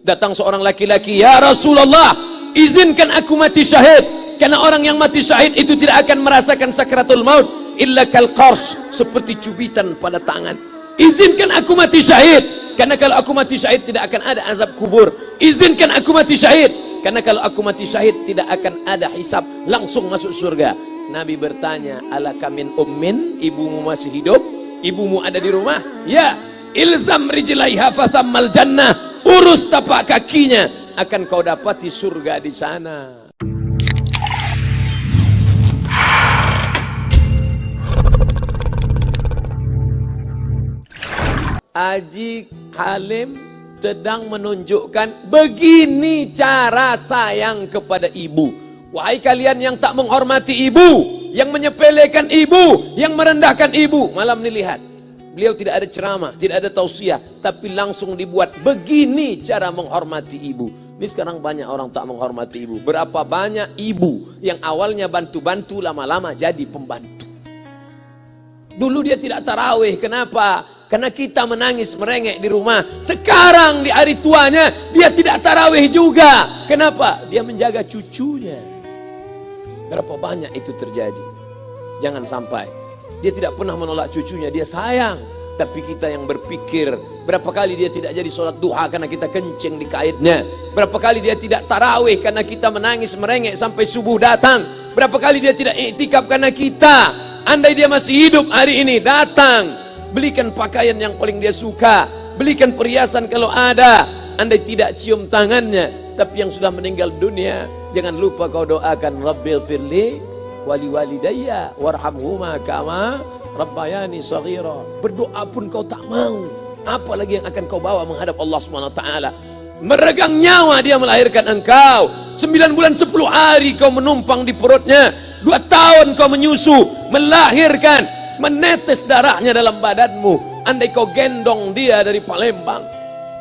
Datang seorang laki-laki, "Ya Rasulullah, izinkan aku mati syahid, karena orang yang mati syahid itu tidak akan merasakan sakratul maut illa kal qars, seperti cubitan pada tangan. Izinkan aku mati syahid, karena kalau aku mati syahid tidak akan ada azab kubur. Izinkan aku mati syahid, karena kalau aku mati syahid tidak akan ada hisab, langsung masuk surga." Nabi bertanya, "Alaka min ummin, ibumu masih hidup? Ibumu ada di rumah?" "Ya." "Ilzam rijlaiha fathammal jannah." Urus tapak kakinya, akan kau dapati surga di sana. Haji Halim sedang menunjukkan begini cara sayang kepada ibu. Wahai kalian yang tak menghormati ibu, yang menyepelekan ibu, yang merendahkan ibu. Malam ini lihat, beliau tidak ada ceramah, tidak ada tausiah, tapi langsung dibuat begini cara menghormati ibu. Ini sekarang banyak orang tak menghormati ibu. Berapa banyak ibu yang awalnya bantu-bantu, lama-lama jadi pembantu. Dulu dia tidak tarawih, kenapa? Karena kita menangis merengek di rumah. Sekarang di hari tuanya dia tidak tarawih juga. Kenapa? Dia menjaga cucunya. Berapa banyak itu terjadi? Jangan sampai. Dia tidak pernah menolak cucunya, dia sayang. Tapi kita yang berpikir, berapa kali dia tidak jadi sholat duha karena kita kencing di kaitnya. Berapa kali dia tidak tarawih karena kita menangis merengek sampai subuh datang. Berapa kali dia tidak iktikaf karena kita. Andai dia masih hidup hari ini, datang, belikan pakaian yang paling dia suka, belikan perhiasan kalau ada. Andai tidak cium tangannya. Tapi yang sudah meninggal dunia, jangan lupa kau doakan, Rabbil firli wali walidayya warhamhuma kama rabbayani shaghira. Berdoa pun kau tak mau, apalagi yang akan kau bawa menghadap Allah Subhanahu wa taala. Meregang nyawa dia melahirkan engkau. 9 bulan 10 hari kau menumpang di perutnya. 2 tahun kau menyusu, melahirkan, menetes darahnya dalam badanmu. Andai kau gendong dia dari Palembang,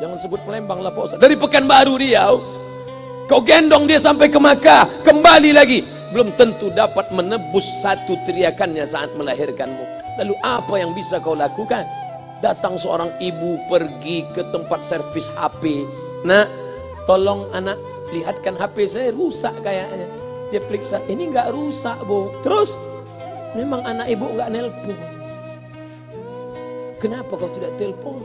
jangan sebut Palembang lah Pak Ustaz, dari Pekanbaru Riau, kau gendong dia sampai ke Makkah, kembali lagi, belum tentu dapat menebus satu teriakannya saat melahirkanmu. Lalu apa yang bisa kau lakukan? Datang seorang ibu pergi ke tempat servis HP. "Nak, tolong anak lihatkan HP saya rusak kayaknya." Dia periksa, "Ini enggak rusak, Bu." Terus, "Memang anak ibu enggak nelpon." "Kenapa kau tidak telepon?"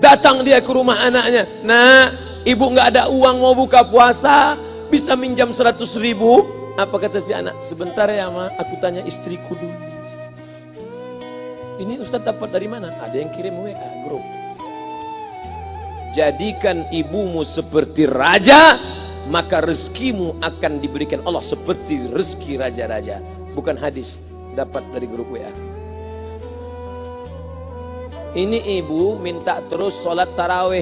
Datang dia ke rumah anaknya. "Nak, ibu enggak ada uang mau buka puasa, bisa minjam 100.000? Apa kata si anak? "Sebentar ya Ma, aku tanya istriku dulu." "Ini Ustaz dapat dari mana?" "Ada yang kirim WA grup." Jadikan ibumu seperti raja, maka rezekimu akan diberikan Allah seperti rezeki raja-raja. Bukan hadis, dapat dari grup WA. Ini ibu minta terus sholat tarawih,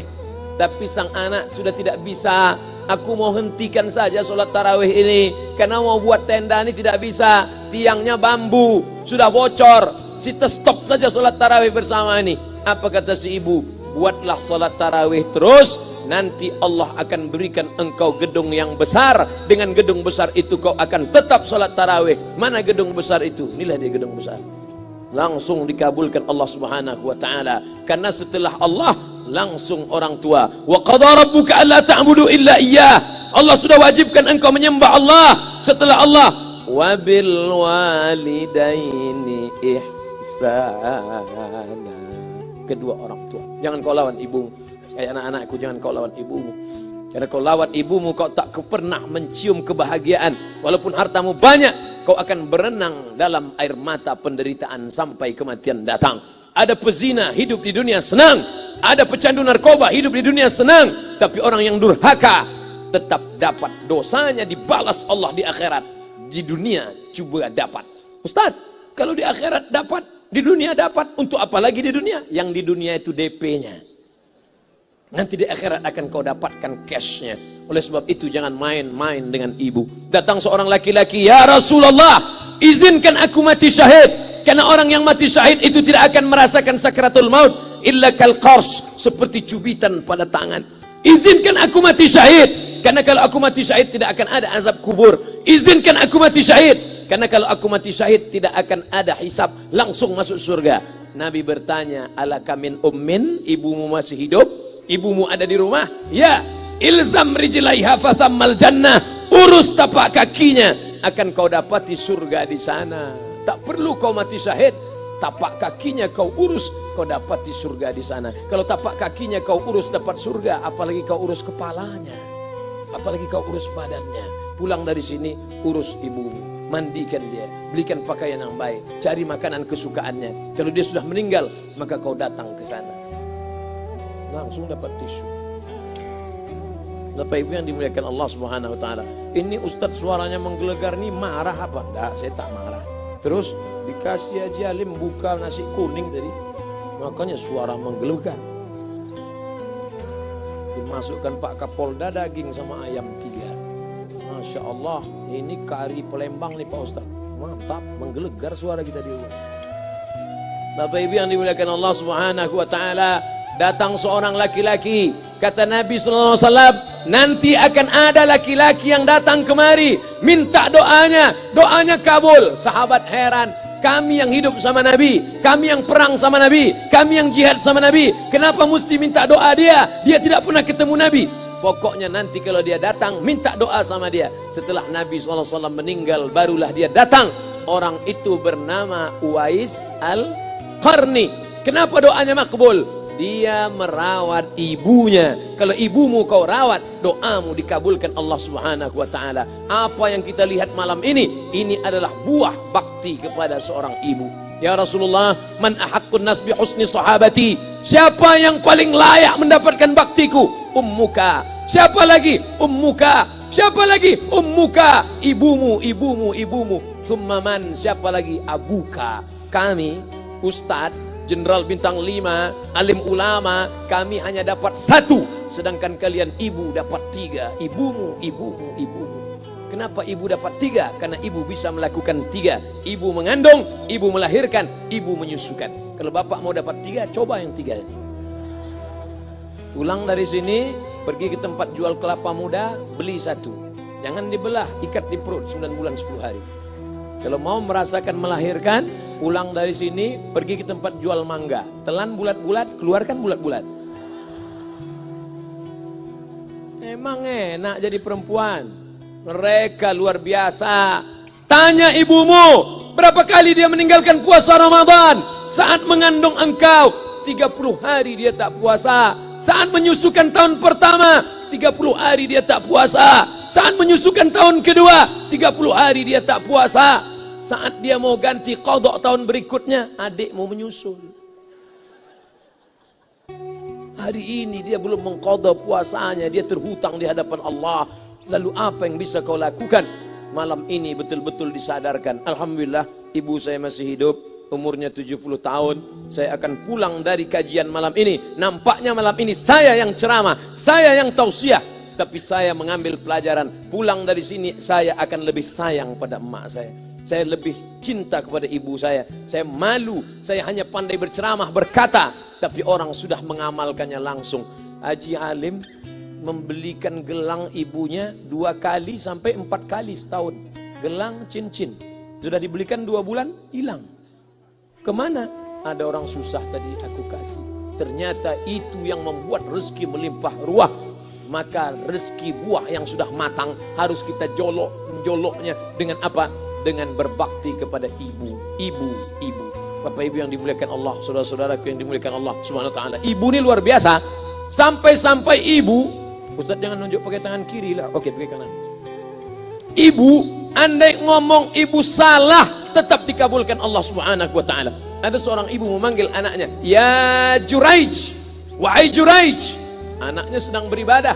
tapi sang anak sudah tidak bisa. "Aku mau hentikan saja sholat tarawih ini, karena mau buat tenda ini tidak bisa. Tiangnya bambu, sudah bocor. Kita stop saja sholat tarawih bersama ini." Apa kata si ibu? "Buatlah sholat tarawih terus, nanti Allah akan berikan engkau gedung yang besar. Dengan gedung besar itu kau akan tetap sholat tarawih." Mana gedung besar itu? Inilah dia gedung besar. Langsung dikabulkan Allah Subhanahu wa taala. Karena setelah Allah langsung orang tua. "Wa qadha rabbuka alla ta'budu illa iyyah." Allah sudah wajibkan engkau menyembah Allah. Setelah Allah, "Wa bil walidaini ihsana." Kedua orang tua. Jangan kau lawan ibumu. Kayak anak-anakku, jangan kau lawan ibumu. Karena kau lawan ibumu, kau tak pernah mencium kebahagiaan. Walaupun hartamu banyak, kau akan berenang dalam air mata penderitaan sampai kematian datang. Ada pezina hidup di dunia senang, ada pecandu narkoba hidup di dunia senang, tapi orang yang durhaka tetap dapat dosanya dibalas Allah di akhirat. Di dunia juga dapat. Ustaz, kalau di akhirat dapat, di dunia dapat, untuk apa lagi di dunia? Yang di dunia itu DP-nya. Nanti di akhirat akan kau dapatkan cashnya. Oleh sebab itu jangan main-main dengan ibu. Datang seorang laki-laki, "Ya Rasulullah, izinkan aku mati syahid, karena orang yang mati syahid itu tidak akan merasakan sakratul maut illa kal qars, seperti cubitan pada tangan. Izinkan aku mati syahid, karena kalau aku mati syahid tidak akan ada azab kubur. Izinkan aku mati syahid, karena kalau aku mati syahid tidak akan ada hisab, langsung masuk surga." Nabi bertanya, "Alaka min ummin, ibumu masih hidup? Ibumu ada di rumah?" "Ya." ilzam rijlaiha fathammal jannah, urus tapak kakinya akan kau dapati surga di sana. Tak perlu kau mati syahid, tapak kakinya kau urus, kau dapati surga di sana. Kalau tapak kakinya kau urus dapat surga, apalagi kau urus kepalanya, apalagi kau urus badannya. Pulang dari sini urus ibumu, mandikan dia, belikan pakaian yang baik, cari makanan kesukaannya. Kalau dia sudah meninggal, maka kau datang ke sana, langsung dapat tisu. Bapak Ibu yang dimuliakan Allah Subhanahu wa taala. Ini Ustadz suaranya menggelegar nih, marah apa? Enggak, saya tak marah. Terus dikasih Haji Alim buka nasi kuning tadi, makanya suara menggelegar. Dimasukkan Pak Kapolda daging sama ayam 3. Masya Allah, ini kari Palembang nih Pak Ustadz. Mantap, menggelegar suara kita di rumah. Bapak Ibu yang dimuliakan Allah Subhanahu wa taala, datang seorang laki-laki, kata Nabi sallallahu alaihi wasallam, nanti akan ada laki-laki yang datang kemari minta doanya, doanya kabul. Sahabat heran, kami yang hidup sama Nabi, kami yang perang sama Nabi, kami yang jihad sama Nabi, kenapa mesti minta doa dia? Dia tidak pernah ketemu Nabi. Pokoknya nanti kalau dia datang, minta doa sama dia. Setelah Nabi SAW meninggal, barulah dia datang. Orang itu bernama Uwais Al-Qarni. Kenapa doanya makbul? Dia merawat ibunya. Kalau ibumu kau rawat, doamu dikabulkan Allah Subhanahu wa taala. Apa yang kita lihat malam ini adalah buah bakti kepada seorang ibu. Ya Rasulullah, man ahaqqun nas bi husni sahabati? Siapa yang paling layak mendapatkan baktiku? Ummuka. Siapa lagi? Ummuka. Siapa lagi? Ummuka. Ibumu, ibumu, ibumu. Summa man? Siapa lagi? Abuka. Kami, Ustadz, Jenderal Bintang 5, alim ulama, kami hanya dapat 1, sedangkan kalian ibu dapat 3. Ibumu, ibumu, ibumu. Kenapa ibu dapat 3? Karena ibu bisa melakukan 3. Ibu mengandung, ibu melahirkan, ibu menyusukan. Kalau bapak mau dapat 3, coba yang 3. Pulang dari sini, pergi ke tempat jual kelapa muda, beli 1. Jangan dibelah, ikat di perut 9 bulan 10 hari. Kalau mau merasakan melahirkan, pulang dari sini, pergi ke tempat jual mangga. Telan bulat-bulat, keluarkan bulat-bulat. Emang enak jadi perempuan. Mereka luar biasa. Tanya ibumu, berapa kali dia meninggalkan puasa Ramadan? Saat mengandung engkau, 30 hari dia tak puasa. Saat menyusukan tahun pertama, 30 hari dia tak puasa. Saat menyusukan tahun kedua, 30 hari dia tak puasa. Saat dia mau ganti qadha tahun berikutnya, adik mau menyusul. Hari ini dia belum mengqadha puasanya, dia terhutang di hadapan Allah. Lalu apa yang bisa kau lakukan? Malam ini betul-betul disadarkan. Alhamdulillah, ibu saya masih hidup, umurnya 70 tahun. Saya akan pulang dari kajian malam ini. Nampaknya malam ini saya yang ceramah, saya yang tausiah. Tapi saya mengambil pelajaran. Pulang dari sini saya akan lebih sayang pada emak saya. Saya lebih cinta kepada ibu saya. Saya malu, saya hanya pandai berceramah, berkata, tapi orang sudah mengamalkannya langsung. Haji Alim membelikan gelang ibunya 2 kali sampai 4 kali setahun. Gelang cincin. Sudah dibelikan 2 bulan, hilang. Kemana? Ada orang susah tadi aku kasih. Ternyata itu yang membuat rezeki melimpah ruah. Maka rezeki buah yang sudah matang harus kita joloknya dengan apa? Dengan berbakti kepada ibu. Bapak Ibu yang dimuliakan Allah, saudara-saudaraku yang dimuliakan Allah Subhanahu wa taala. Ibu ini luar biasa. Sampai-sampai ibu, Ustaz jangan nunjuk pakai tangan kiri lah. Oke, pakai kanan. Ibu, andai ngomong ibu salah, tetap dikabulkan Allah Subhanahu wa taala. Ada seorang ibu memanggil anaknya, "Ya Juraij, wahai Juraij." Anaknya sedang beribadah.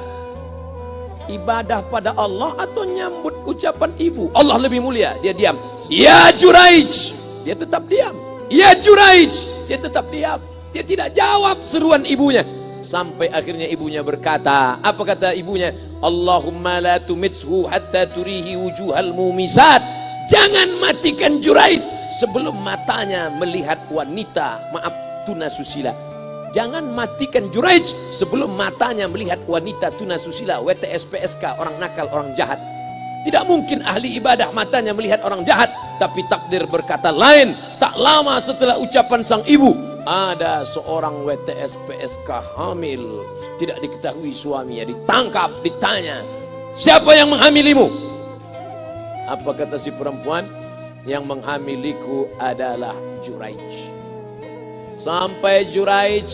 Ibadah pada Allah atau nyambut ucapan ibu? Allah lebih mulia, dia diam. "Ya Juraij." Dia tetap diam. "Ya Juraij." Dia tetap diam. Dia tidak jawab seruan ibunya. Sampai akhirnya ibunya berkata, apa kata ibunya? "Allahumma la tumitshu hatta turihi wujuhal mumisat." Jangan matikan Juraij sebelum matanya melihat wanita, maaf, tunasusila. Jangan matikan Juraij sebelum matanya melihat wanita tunasusila, WTS PSK, orang nakal, orang jahat. Tidak mungkin ahli ibadah matanya melihat orang jahat. Tapi takdir berkata lain. Tak lama setelah ucapan sang ibu, ada seorang WTS PSK hamil, tidak diketahui suaminya, ditangkap, ditanya, siapa yang menghamilimu? Apa kata si perempuan? Yang menghamiliku adalah Juraij. Sampai Juraij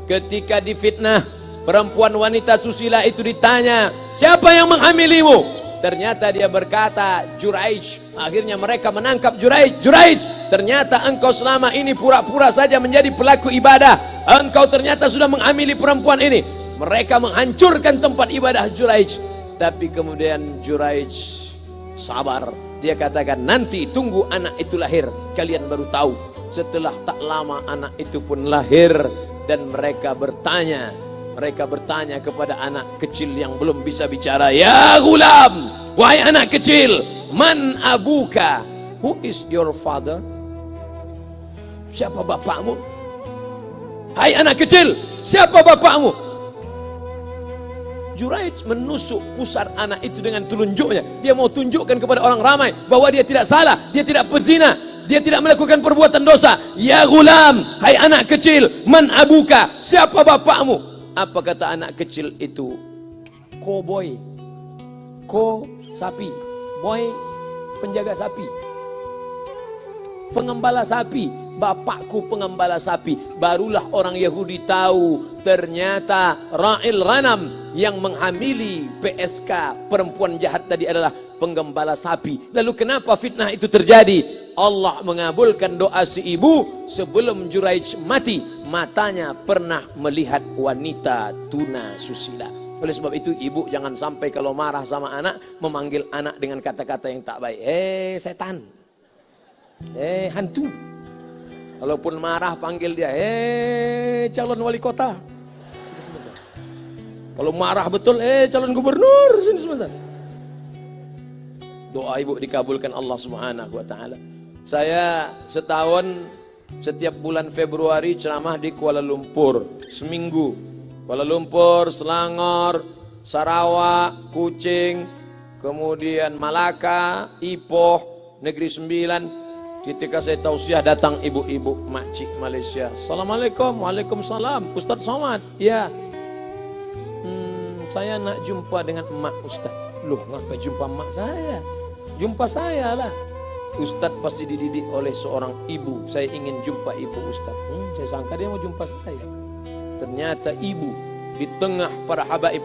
ketika difitnah, perempuan wanita susila itu ditanya, siapa yang menghamilimu? Ternyata dia berkata, Juraij. Akhirnya mereka menangkap Juraij. Juraij, ternyata engkau selama ini pura-pura saja menjadi pelaku ibadah. Engkau ternyata sudah menghamili perempuan ini. Mereka menghancurkan tempat ibadah Juraij. Tapi kemudian Juraij sabar. Dia katakan, nanti tunggu anak itu lahir, kalian baru tahu. Setelah tak lama anak itu pun lahir. Dan mereka bertanya kepada anak kecil yang belum bisa bicara, ya gulam, wahai anak kecil, man abuka, who is your father? Siapa bapakmu? Hai anak kecil, siapa bapakmu? Juraij menusuk pusar anak itu dengan telunjuknya. Dia mau tunjukkan kepada orang ramai bahwa dia tidak salah, dia tidak pezina, dia tidak melakukan perbuatan dosa. Ya gulam, hai anak kecil, man abuka, siapa bapakmu? Apa kata anak kecil itu? Cowboy. Ko sapi, boy penjaga sapi, pengembala sapi. Bapakku pengembala sapi. Barulah orang Yahudi tahu ternyata ra'il ghanam yang menghamili PSK perempuan jahat tadi adalah penggembala sapi. Lalu kenapa fitnah itu terjadi? Allah mengabulkan doa si ibu sebelum Juraij mati. Matanya pernah melihat wanita tuna susila. Oleh sebab itu ibu jangan sampai kalau marah sama anak memanggil anak dengan kata-kata yang tak baik. Setan, hantu. Kalaupun marah panggil dia, calon wali kota. Sini sebentar. Kalau marah betul, calon gubernur. Sini sebentar. Doa ibu dikabulkan Allah Subhanahu wa taala. Saya setahun setiap bulan Februari ceramah di Kuala Lumpur seminggu. Kuala Lumpur, Selangor, Sarawak, Kuching, kemudian Malaka, Ipoh, Negeri Sembilan. Ketika saya tausiah datang ibu-ibu makcik Malaysia. Assalamualaikum, waalaikumsalam. Ustaz Somad, ya. Saya nak jumpa dengan emak Ustaz. Loh, ngapa jumpa emak saya? Jumpa saya lah. Ustaz pasti dididik oleh seorang ibu. Saya ingin jumpa ibu Ustaz. Saya sangka dia mau jumpa saya. Ternyata ibu di tengah para habaib,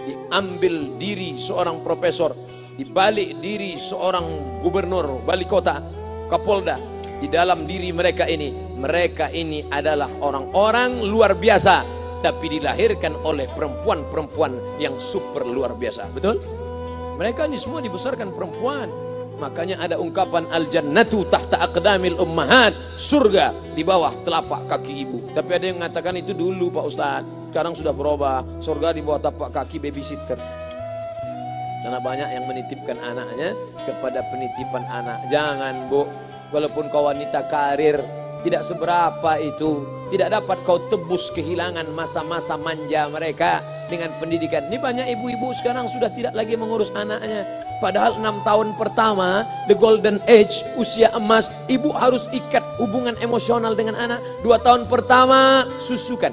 diambil diri seorang profesor, dibalik diri seorang gubernur, wali kota, Kapolda. Di dalam diri mereka ini adalah orang-orang luar biasa, tapi dilahirkan oleh perempuan-perempuan yang super luar biasa. Betul? Mereka ini semua dibesarkan perempuan. Makanya ada ungkapan al-jannatu tahta aqdamil ummahat, surga di bawah telapak kaki ibu. Tapi ada yang mengatakan itu dulu Pak Ustaz, sekarang sudah berubah, surga di bawah telapak kaki babysitter. Karena banyak yang menitipkan anaknya kepada penitipan anak. Jangan Bu, walaupun kau wanita karir, tidak seberapa itu. Tidak dapat kau tebus kehilangan masa-masa manja mereka dengan pendidikan. Ini banyak ibu-ibu sekarang sudah tidak lagi mengurus anaknya. Padahal 6 tahun pertama, the golden age, usia emas, ibu harus ikat hubungan emosional dengan anak. 2 tahun pertama, susukan.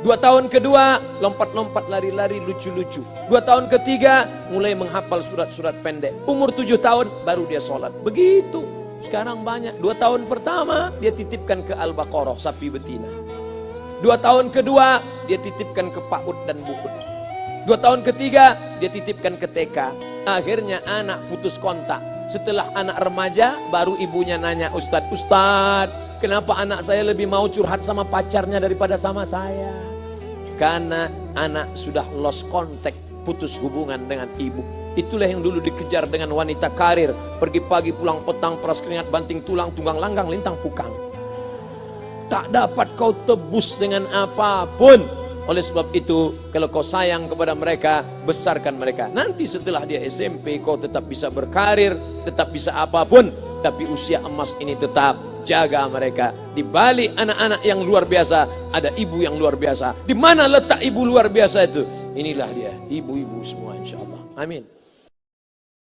2 tahun kedua, lompat-lompat, lari-lari, lucu-lucu. 2 tahun ketiga, mulai menghafal surat-surat pendek. Umur 7 tahun, baru dia sholat. Begitu. Sekarang banyak. 2 tahun pertama, dia titipkan ke Al-Baqarah, sapi betina. 2 tahun kedua, dia titipkan ke PAUD dan BUUD. 2 tahun ketiga, dia titipkan ke TK. Akhirnya anak putus kontak. Setelah anak remaja, baru ibunya nanya, Ustadz, kenapa anak saya lebih mau curhat sama pacarnya daripada sama saya? Karena anak sudah lost contact, putus hubungan dengan ibu. Itulah yang dulu dikejar dengan wanita karir. Pergi pagi, pulang petang, peras keringat, banting tulang, tunggang langgang, lintang pukang. Tak dapat kau tebus dengan apapun. Oleh sebab itu, kalau kau sayang kepada mereka, besarkan mereka. Nanti setelah dia SMP, kau tetap bisa berkarir, tetap bisa apapun. Tapi usia emas ini tetap jaga mereka. Di balik anak-anak yang luar biasa, ada ibu yang luar biasa. Di mana letak ibu luar biasa itu? Inilah dia, ibu-ibu semua insya Allah. Amin.